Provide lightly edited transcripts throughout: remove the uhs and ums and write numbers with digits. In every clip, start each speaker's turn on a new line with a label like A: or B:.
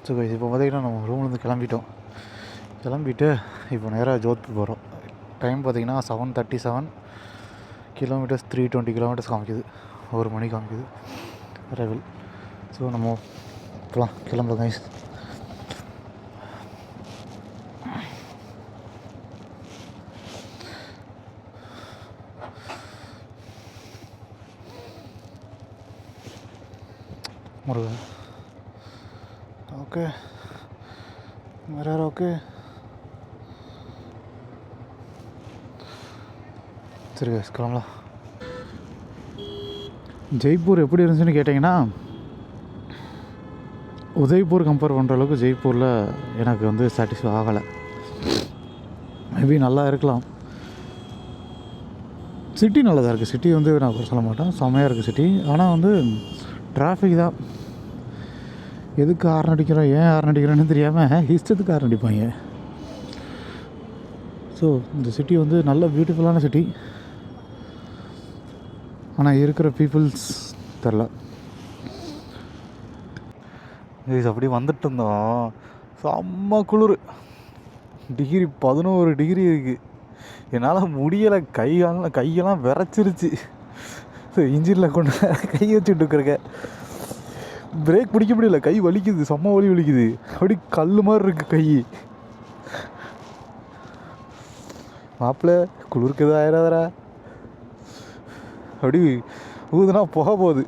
A: So guys இப்போ பார்த்திங்கன்னா நம்ம ரூம்லேருந்து கிளம்பிட்டு இப்போ நேராக ஜோத்பூர் போகிறோம். டைம் பார்த்திங்கன்னா 7:37 கிலோமீட்டர்ஸ், 320 கிலோமீட்டர்ஸ் காமிக்குது. 1 மணி காமிக்குது அரைவல். ஸோ நம்ம போகலாம், கிளம்புறோம் கைஸ். முருகன் ஓகே, வேறு ஓகே. சரி கைஸ் கிளம்பலாம். ஜெய்ப்பூர் எப்படி இருந்துச்சுன்னு கேட்டிங்கன்னா, உதய்பூர் கம்பேர் பண்ணுற அளவுக்கு ஜெய்ப்பூரில் எனக்கு வந்து சாட்டிஸ்ஃபை ஆகலை. மேபி நல்லா இருக்கலாம். சிட்டி நல்லா தான் இருக்குது. சிட்டி வந்து நான் சொல்ல மாட்டேன், செம்மையாக இருக்குது சிட்டி. ஆனால் வந்து டிராஃபிக் தான். எதுக்கு ஹார்ன் அடிக்கிறோம், ஏன் ஹார்ன் அடிக்கிறோன்னு தெரியாமல் இஷ்டத்துக்கு ஹார்ன் அடிப்பாங்க. ஸோ இந்த சிட்டி வந்து நல்ல பியூட்டிஃபுல்லான சிட்டி. ஆனால் இருக்கிற பீப்புள்ஸ் தெரில. அப்படி வந்துட்டு இருந்தோம், செம்ம குளிர். டிகிரி 11 டிகிரி இருக்குது. என்னால் முடியலை, கையெல்லாம் விரைச்சிருச்சு. ஸோ இன்ஜினில் கொண்டு கை வச்சுட்டு இருக்கிறக்க, பிரேக் பிடிக்க முடியல, கை வலிக்குது, செம்ம வலிக்குது. அப்படி கல் மாதிரி இருக்குது கை. மாப்பிள்ள குளிருக்கு எதுவும் ஆயிடாதரா, அப்படி ஊதுனா போக போகுது.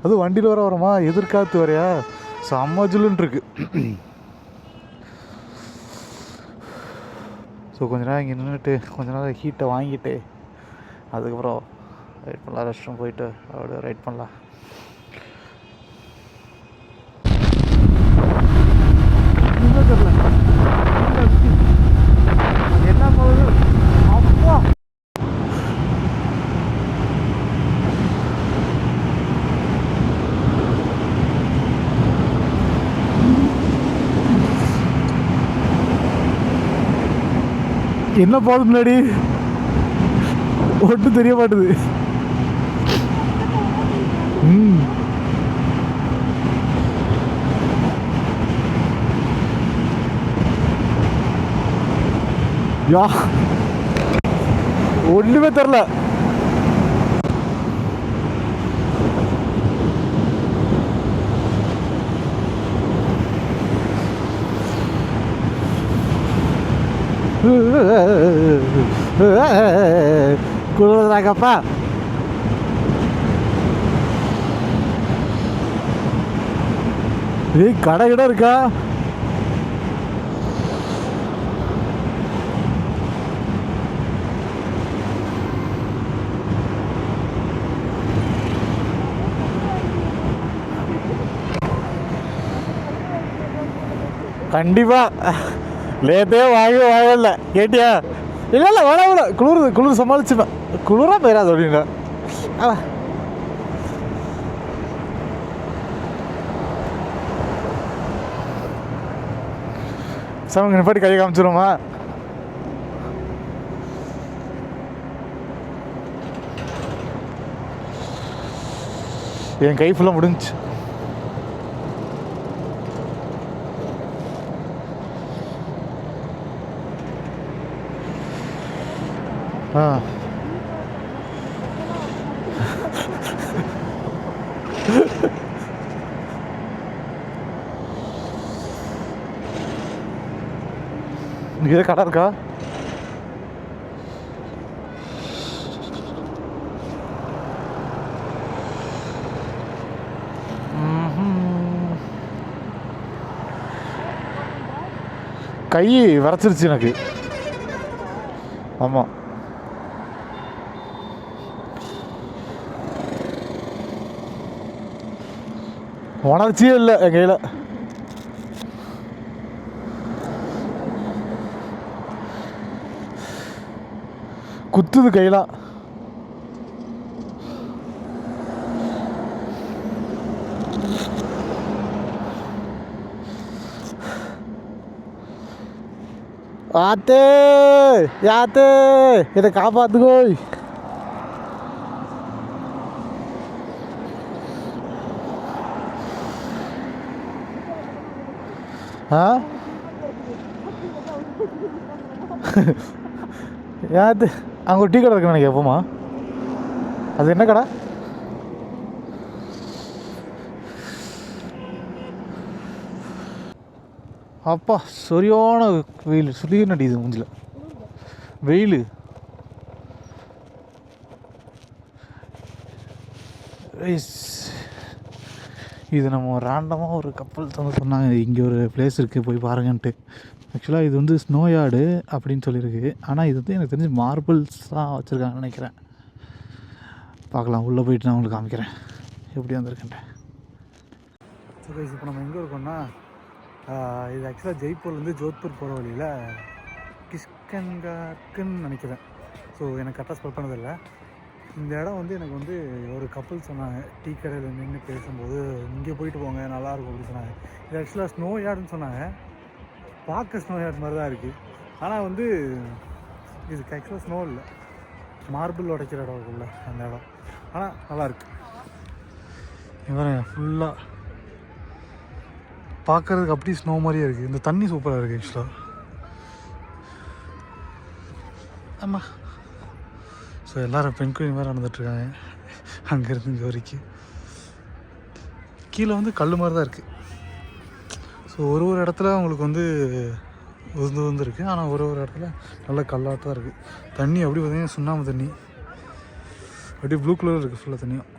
A: அதுவும் வண்டியில் வரமா, எதிர்காத்து வரையா, செம்ம ஜில்லுன்னு இருக்கு. ஸோ கொஞ்ச நேரம் இங்கே நின்றுட்டு கொஞ்ச நேரம் ஹீட்டை வாங்கிட்டு அதுக்கப்புறம் ரைட் பண்ணலாம். ரெஸ்ட் ரூம் போயிட்டு அப்படியே ரைட் பண்ணலாம். என்ன போகுது அப்பா, என்ன போகுது முன்னாடி ஒன்றும் தெரிய மாட்டுது. யா ஒன்றுமே தெரில. குளிர்றாங்கப்பா. ஏய் கடை கிட்ட இருக்கா? கண்டிப்பா லேட்டே வாங்கல கேட்டியா? இல்லை வேணாம், குளிர் சமாளிச்சுப்பேன். குளிராக போயிடாது அப்படின்னா சமங்க நிப்பாட்டி கையை காமிச்சிருமா? என் கை ஃபுல்லாக முடிஞ்சிச்சு. இங்கே கடை இருக்கா? கை வரைச்சிருச்சு எனக்கு. ஆமாம், உணர்ச்சியே இல்லை என் கையில். குத்துது கையெல்லாம். ஆத்தே யாத்தே இதை காப்பாத்துக்கோய். ஆ ஏது அங்கே ஒரு டீ கடை இருக்குன்னு நினைக்கிறேன். எப்போமா அது என்ன கடை? அப்பா சரியான வெயில், சுளிர் நடிக்குது மூஞ்சில் வெயில். இது நம்ம ரேண்டமாக ஒரு கப்பல் வந்து சொன்னாங்க இங்கே ஒரு பிளேஸ் இருக்குது போய் பாருங்கன்ட்டு. ஆக்சுவலாக இது வந்து ஸ்னோ யார்டு அப்படின்னு சொல்லியிருக்கு. ஆனால் இது வந்து எனக்கு தெரிஞ்சு மார்பிள்ஸ் தான் வச்சுருக்காங்கன்னு நினைக்கிறேன். பார்க்கலாம், உள்ளே போயிட்டு நான் உங்களுக்கு காமிக்கிறேன் எப்படி வந்திருக்கேன்ட்டேன். சரி, இப்போ நம்ம எங்கே இருக்கோம்னா இது ஆக்சுவலாக ஜெய்ப்பூர்லேருந்து ஜோத்பூர் போகிற வழியில் கிஷ்கன்கார்க்குன்னு நினைக்கிறேன். ஸோ எனக்கு கரெக்டாக ஸ்பெல் பண்ணதில்லை. இந்த இடம் வந்து எனக்கு வந்து ஒரு கப்பல் சொன்னாங்க டீ கடையில் நின்று பேசும்போது, இங்கே போயிட்டு போங்க நல்லாயிருக்கும் அப்படின்னு சொன்னாங்க. இது ஆக்சுவலாக ஸ்னோ யார்டுன்னு சொன்னாங்க. பார்க்க ஸ்னோ யார்ட் மாதிரி தான் இருக்குது. ஆனால் வந்து இதுக்கு ஆக்சுவலாக ஸ்னோ இல்லை, மார்பிள் உடைக்கிற இடம் இருக்குல்ல அந்த இடம். ஆனால் நல்லாயிருக்கு. இவன் ஃபுல்லாக பார்க்குறதுக்கு அப்படி ஸ்னோ மாதிரியே இருக்குது. இந்த தண்ணி சூப்பராக இருக்குது ஆக்சுவலாக. ஆமாம். ஸோ எல்லோரும் பெண் குயின் மாதிரி நடந்துகிட்ருக்காங்க அங்கேருந்து இங்கே வரைக்கும். கீழே வந்து கல் மாதிரி தான் இருக்குது. ஸோ ஒரு இடத்துல அவங்களுக்கு வந்து உந்து இருக்குது. ஆனால் ஒரு இடத்துல நல்ல கல்லாக தான் இருக்குது. தண்ணி அப்படி பார்த்திங்கன்னா சுண்ணாம்பு தண்ணி, அப்படியே ப்ளூ கலர் இருக்குது ஃபுல்லாக தண்ணியும்.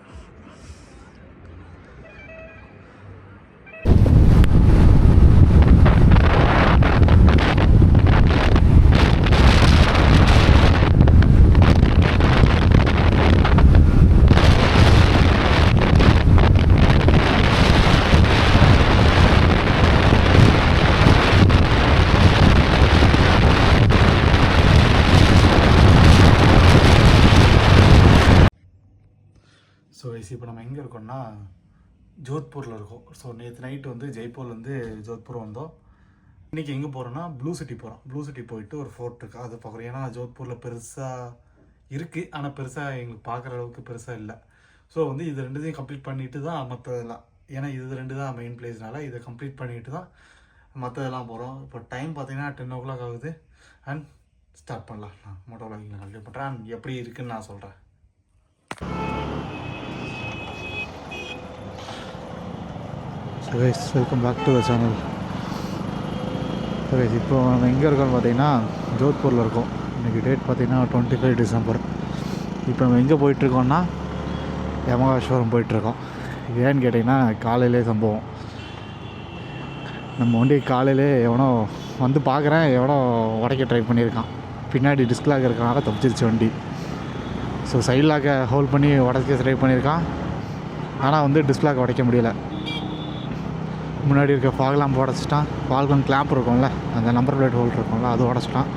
A: ஸோ இப்போ நம்ம எங்கே இருக்கோம்னா ஜோத்பூரில் இருக்கோம். ஸோ நேற்று நைட்டு வந்து ஜெய்ப்பூர்லேருந்து ஜோத்பூர் வந்தோம். இன்றைக்கி எங்கே போகிறோன்னா ப்ளூ சிட்டி போகிறோம். ப்ளூ சிட்டி போயிட்டு ஒரு ஃபோர்ட் இருக்குது, அது பார்க்குறோம். ஏன்னா ஜோத்பூரில் பெருசாக இருக்குது, ஆனால் பெருசாக எங்களுக்கு பார்க்குற அளவுக்கு பெருசாக இல்லை. ஸோ வந்து இது ரெண்டுத்தையும் கம்ப்ளீட் பண்ணிட்டு தான் மற்றதெல்லாம், ஏன்னா இது ரெண்டு தான் மெயின் பிளேஸ்னால இதை கம்ப்ளீட் பண்ணிட்டு தான் மற்றதெல்லாம் போகிறோம். இப்போ டைம் பார்த்தீங்கன்னா 10 o'clock ஆகுது. அண்ட் ஸ்டார்ட் பண்ணலாம். நான் மோட்டோ விளாகிங்கில் கண்டினியூ பண்ணுறேன். அண்ட் எப்படி இருக்குதுன்னு நான் சொல்கிறேன். So guys, welcome back to the channel. So guys, இப்போ நம்ம எங்கே இருக்கோம்னு பார்த்தீங்கன்னா ஜோத்பூரில் இருக்கோம். இன்றைக்கி டேட் பார்த்திங்கன்னா 25 December. இப்போ நம்ம எங்கே போயிட்டுருக்கோம்னா யமகாஷ்வரம் போயிட்டுருக்கோம். ஏன்னு கேட்டிங்கன்னா காலையிலே சம்பவம். நம்ம வண்டி காலையிலே எவனோ வந்து பார்க்குறேன், எவனோ உடைக்க ட்ரை பண்ணியிருக்கான். பின்னாடி டிஸ்க் லாக் இருக்கிறனால தப்பிச்சிருச்சு வண்டி. ஸோ சைட் லாக்கை ஹோல்ட் பண்ணி உடைக்க ட்ரை பண்ணியிருக்கான். ஆனால் வந்து டிஸ்க் லாக் உடைக்க முடியலை. முன்னாடி இருக்க ஃபாக் லேம்ப் உடச்சிட்டான். ஃபாக் லேம்ப் கிளாம்ப் இருக்கும்ல, அந்த நம்பர் பிளேட் ஹோல்டர் இருக்கும்ல, அது உடச்சிட்டான்.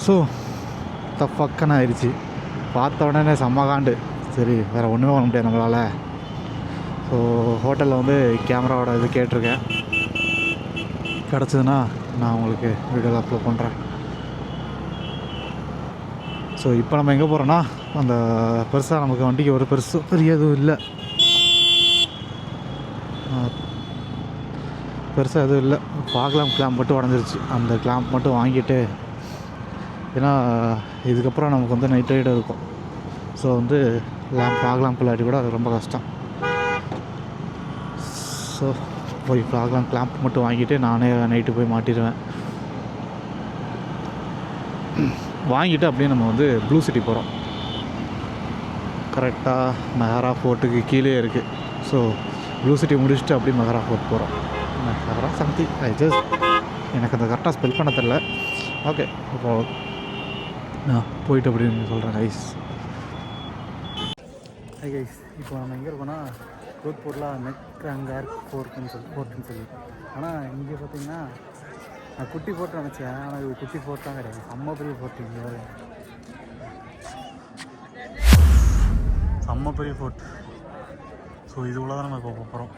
A: ஸோ தப்பக்கன்னு ஆயிடுச்சு. பார்த்த உடனே செம்ம காண்டு. சரி, வேறு ஒன்றுமே பண்ண முடியாது நம்மளால். ஸோ ஹோட்டலில் வந்து கேமராவோட இது கேட்டிருக்கேன். கிடச்சதுன்னா நான் உங்களுக்கு வீடியோவில் அப்லோட் பண்ணுறேன். ஸோ இப்போ நம்ம எங்கே போகிறோன்னா அந்த பெருசாக நமக்கு வண்டிக்கு ஒரு பெரிய எதுவும் இல்லை, பெருசாக எதுவும் இல்லை. ஃபாக் கிளாம்ப் மட்டும் உடஞ்சிருச்சு. அந்த கிளாம்ப் மட்டும் வாங்கிட்டு, ஏன்னா இதுக்கப்புறம் நமக்கு வந்து நைட் ரைடு இருக்கும். ஸோ வந்து ஃபாக் லேம்ப் இல்லாட்டி கூட அது ரொம்ப கஷ்டம். ஸோ போய் ஃபாக் கிளாம்ப் மட்டும் வாங்கிட்டு நானே நைட்டு போய் மாட்டிடுவேன். வாங்கிட்டு அப்படியே நம்ம வந்து ப்ளூ சிட்டி போகிறோம். கரெக்டாக மெஹரா ஃபோர்ட்டுக்கு கீழே இருக்குது. ஸோ ப்ளூ சிட்டி முடிச்சுட்டு அப்படியே மெஹரா ஃபோர்ட் போகிறோம். மெஹரா சம்திங், எனக்கு அந்த கரெக்டாக ஸ்பெல் பண்ண தெரில. ஓகே, இப்போ நான் போயிட்டு அப்படின்னு சொல்கிறேன் கைஸ். கைஸ், இப்போ நம்ம எங்கே இருக்கோன்னா ஜோத்பூரில் மெக்ராங்கர் ஃபோர்ட்டுன்னு சொல்லி. ஆனால் இங்கே பார்த்தீங்கன்னா நான் குட்டி ஃபோர்ட் நினச்சேன். ஆனால் இது குட்டி ஃபோர்ட் தான் கிடையாது, செம்ம பெரிய ஃபோர்ட். இங்கே செம்ம பெரிய ஃபோர்ட். ஸோ இது உள்ள தான் நம்ம இப்போ போகிறோம்.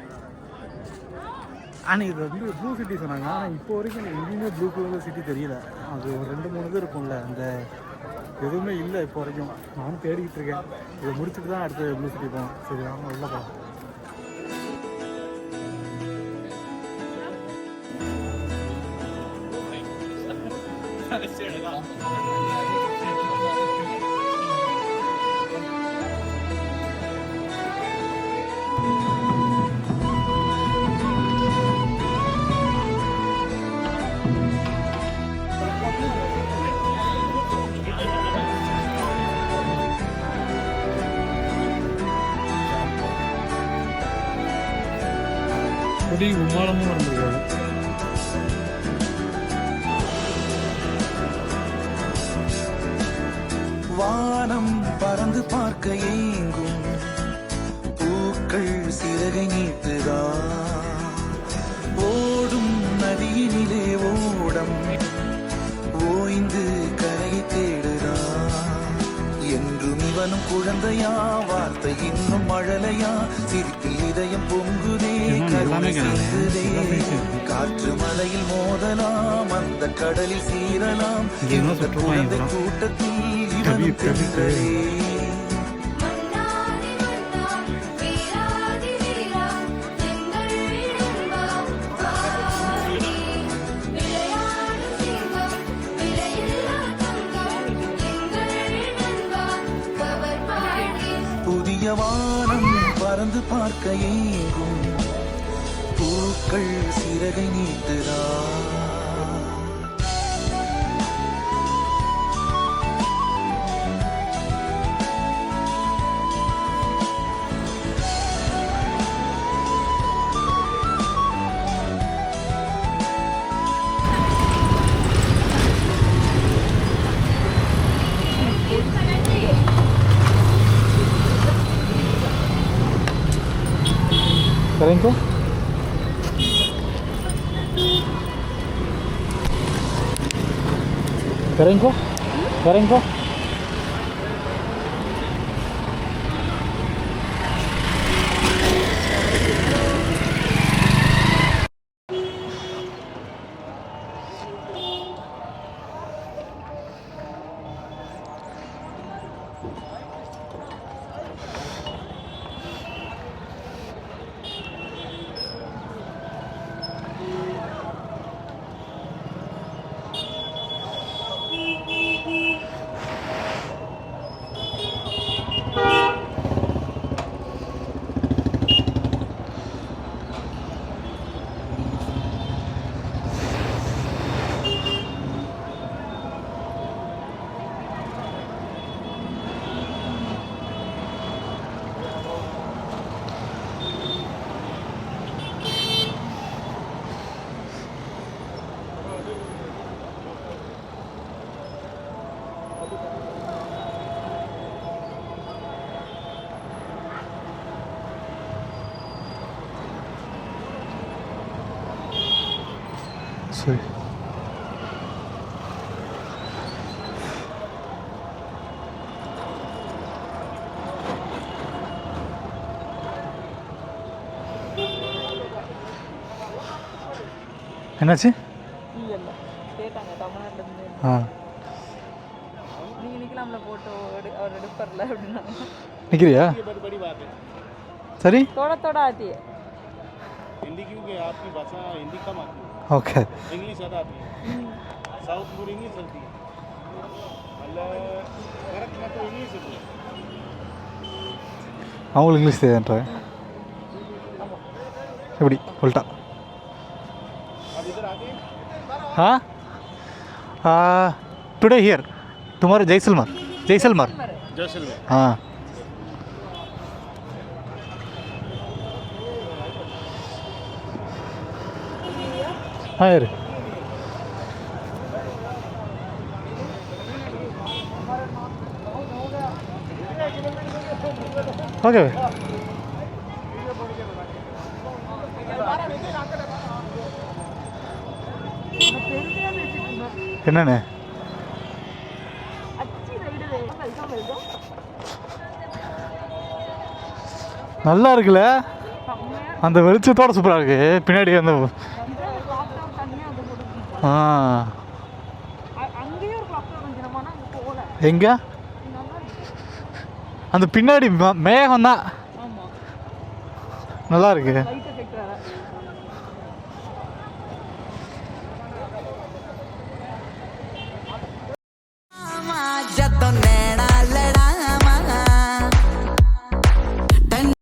A: ஆனால் இது வந்து ப்ளூ சிட்டி சொன்னாங்க. ஆனால் இப்போ வரைக்கும் எனக்கு எங்கேயுமே ப்ளூ கலர் சிட்டி தெரியல. அது ஒரு 2-3 இது இருக்கும்ல, அந்த எதுவுமே இல்லை இப்போ வரைக்கும். நானும் தேடிக்கிட்டு இருக்கேன். இதை முடிச்சுட்டு தான் அடுத்து ப்ளூ சிட்டி போகணும். சரி, ஆமாம், உள்ள போகலாம். கொடி விமானமும் நடந்திருக்காது.
B: வானம் பறந்து பார்க்க ஏங்கும் பூக்கள் சிறகை நீட்டுதா, ஓடும் நதியினிலே ஓடம் ஓய்ந்து கரையை தேடுதா. என்றும் இவனும் குழந்தையா, வார்த்தை இன்னும் மழலையா, சிரிப்பில் இதயம் பொங்குதே, கருணை சிந்துதே. காற்று மலையில் மோதலாம், அந்த கடலில் சீரலாம், இந்த குழந்தை கூட்டத்தில் இவனும் தென்றலே. புதிய வானம் பறந்து பார்க்க ஏங்கும் பூக்கள் சிறகை நீட்டுதா.
A: करेंगे करेंगे करेंगे சரி. என்னாச்சு? निकलिया सरी
C: थोड़ा थोड़ा आती है
D: हिंदी क्योंकि आपकी भाषा हिंदी कम आती है,
A: ओके
D: इंग्लिश ज़्यादा आती है, साउथ पूरी इंग्लिश चलती है, मतलब करेक्ट में तो इंग्लिश चलती है.
A: அவங்களுக்கு இங்கிலீஷ் தெரியாதுன்றாங்க எப்படி உல்ட்டா
D: अब इधर आगे
A: हाँ today here tomorrow Jaisalmer Jaisalmer
D: Jaisalmer.
A: हाँ हाँ यार ओके என்னண்ணே நல்லா இருக்குல்ல அந்த வெளிச்சத்தோட சூப்பராக இருக்கு பின்னாடி அந்த எங்க அந்த பின்னாடி மேகம் தான் நல்லா இருக்கு.